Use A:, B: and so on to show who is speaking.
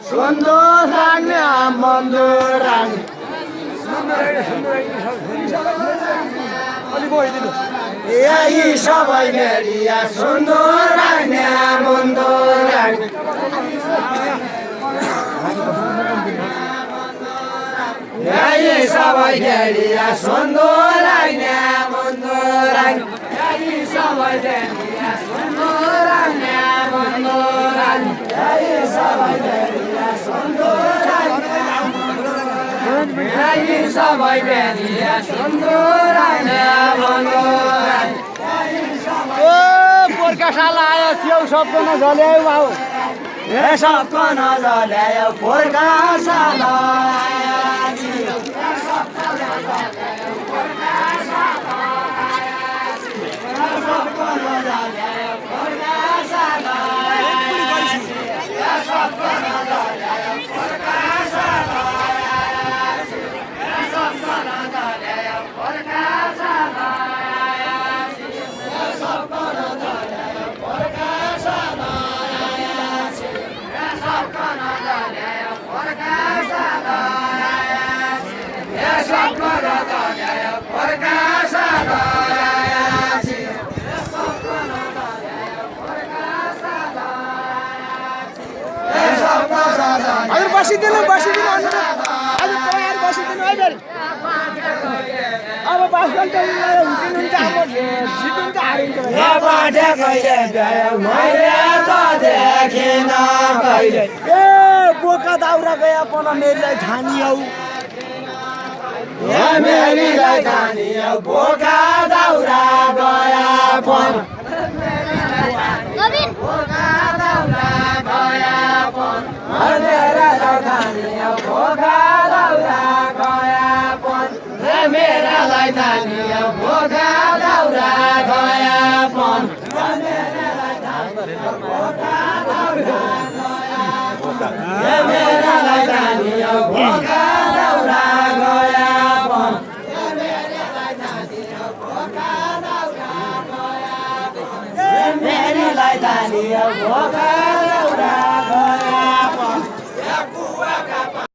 A: সুন্দর রাgne মন্দর রাgne এই সবাই মেরিয়া সুন্দর রাgne মন্দর রাgne এই সবাই মেরিয়া সুন্দর রাgne মন্দর রাgne এই সবাই মেরিয়া সুন্দর রাgne মন্দর রাgne এই সবাই মেরিয়া সুন্দর এই সবাই মেরিয়া সুন্দর রাgne মন্দর রাgne ও পরকাশালা আয়া সিও সব কোন জ্বলে বাউ এ সব কোন জ্বলে পরকাশালা বাসি দিন আজ তোমার বাসি দিন আইবেন अब बास घंटा उठिनुहुन्छ अब जितुन्छ हारिन्छ ए बाटे कहिले भ्यायो मैले त देखेन कहिले ए बोका दाउरा गया पन मेरीलाई ठानियौ ए मेरीलाई ठानियौ बोका दाउरा गया पन नवीन बोका दाउरा गया पन मेरीलाई ठानियौ बोका दाउरा गया पन मेरा लाई ठानियौ बोका दाउरा गया पन मेरा लाई ठानियौ बोका दाउरा गया पन मेरा लाई ठानियौ बोका दाउरा गया पन मेरा लाई ठानियौ बोका दाउरा गया पन मेरा लाई ठानियौ बोका दाउरा